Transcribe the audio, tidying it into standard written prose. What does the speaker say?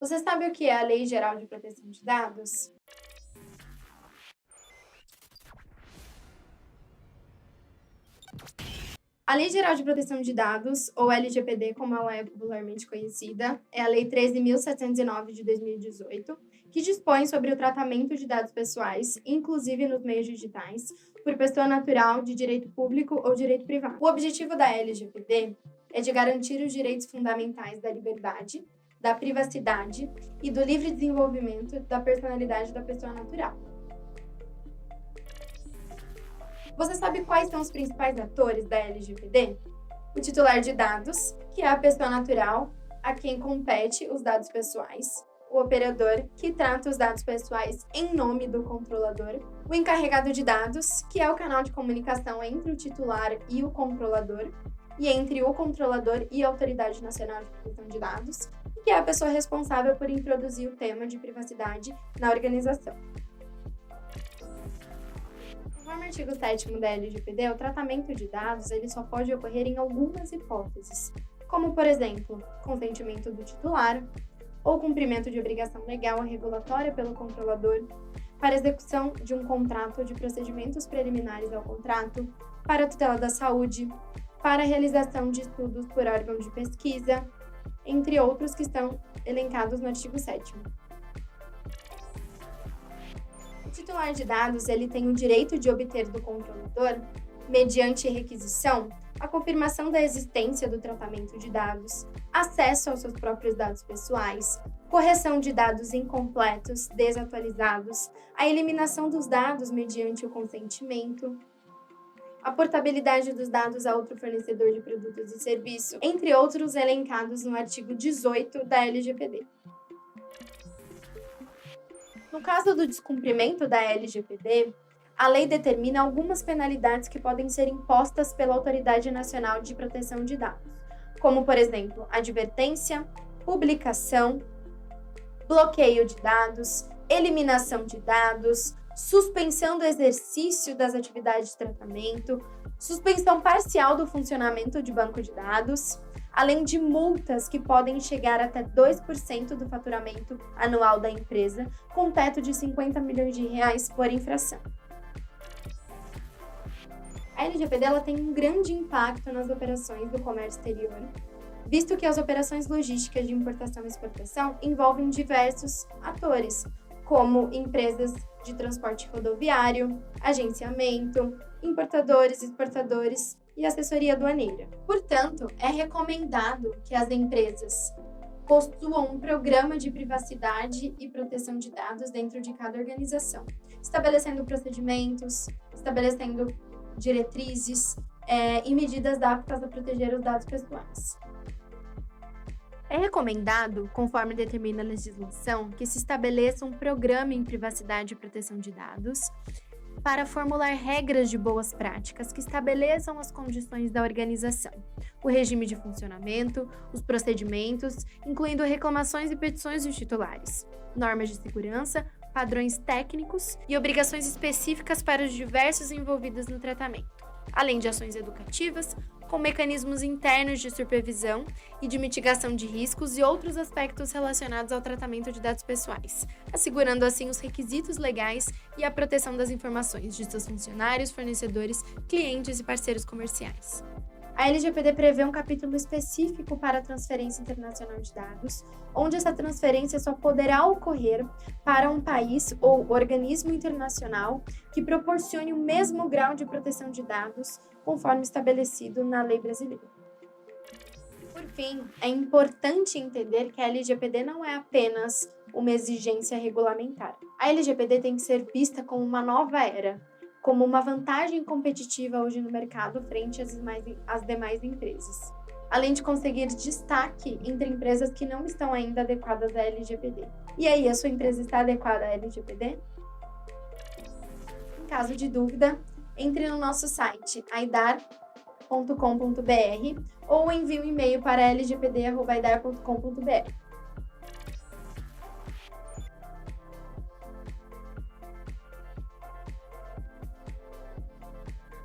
Você sabe o que é a Lei Geral de Proteção de Dados? A Lei Geral de Proteção de Dados, ou LGPD, como ela é popularmente conhecida, é a Lei 13.709 de 2018, que dispõe sobre o tratamento de dados pessoais, inclusive nos meios digitais, por pessoa natural de direito público ou direito privado. O objetivo da LGPD é de garantir os direitos fundamentais da liberdade, da privacidade e do livre desenvolvimento da personalidade da pessoa natural. Você sabe quais são os principais atores da LGPD? O titular de dados, que é a pessoa natural a quem compete os dados pessoais, o operador, que trata os dados pessoais em nome do controlador, o encarregado de dados, que é o canal de comunicação entre o titular e o controlador, e entre o controlador e a Autoridade Nacional de Proteção de Dados, que é a pessoa responsável por introduzir o tema de privacidade na organização. Conforme o artigo 7º da LGPD, o tratamento de dados ele só pode ocorrer em algumas hipóteses, como, por exemplo, consentimento do titular, ou cumprimento de obrigação legal ou regulatória pelo controlador, para execução de um contrato ou de procedimentos preliminares ao contrato, para a tutela da saúde, para a realização de estudos por órgão de pesquisa, entre outros que estão elencados no artigo 7º. O titular de dados ele tem o direito de obter do controlador, mediante requisição, a confirmação da existência do tratamento de dados, acesso aos seus próprios dados pessoais, correção de dados incompletos, desatualizados, a eliminação dos dados mediante o consentimento, a portabilidade dos dados a outro fornecedor de produtos e serviços, entre outros elencados no artigo 18 da LGPD. No caso do descumprimento da LGPD, a lei determina algumas penalidades que podem ser impostas pela Autoridade Nacional de Proteção de Dados, como, por exemplo, advertência, publicação, bloqueio de dados, eliminação de dados, suspensão do exercício das atividades de tratamento, suspensão parcial do funcionamento de banco de dados, além de multas que podem chegar até 2% do faturamento anual da empresa, com teto de R$50 milhões por infração. A LGPD ela tem um grande impacto nas operações do comércio exterior, visto que as operações logísticas de importação e exportação envolvem diversos atores, como empresas de transporte rodoviário, agenciamento, importadores, exportadores e assessoria aduaneira. Portanto, é recomendado que as empresas possuam um programa de privacidade e proteção de dados dentro de cada organização, estabelecendo procedimentos, estabelecendo diretrizes e medidas aptas a proteger os dados pessoais. É recomendado, conforme determina a legislação, que se estabeleça um programa em privacidade e proteção de dados para formular regras de boas práticas que estabeleçam as condições da organização, o regime de funcionamento, os procedimentos, incluindo reclamações e petições dos titulares, normas de segurança, padrões técnicos e obrigações específicas para os diversos envolvidos no tratamento, além de ações educativas, com mecanismos internos de supervisão e de mitigação de riscos e outros aspectos relacionados ao tratamento de dados pessoais, assegurando assim os requisitos legais e a proteção das informações de seus funcionários, fornecedores, clientes e parceiros comerciais. A LGPD prevê um capítulo específico para a transferência internacional de dados, onde essa transferência só poderá ocorrer para um país ou organismo internacional que proporcione o mesmo grau de proteção de dados conforme estabelecido na lei brasileira. Por fim, é importante entender que a LGPD não é apenas uma exigência regulamentar. A LGPD tem que ser vista como uma nova era, como uma vantagem competitiva hoje no mercado frente às demais empresas, além de conseguir destaque entre empresas que não estão ainda adequadas à LGPD. E aí, a sua empresa está adequada à LGPD? Em caso de dúvida, entre no nosso site aidar.com.br ou envie um e-mail para lgpd@aidar.com.br.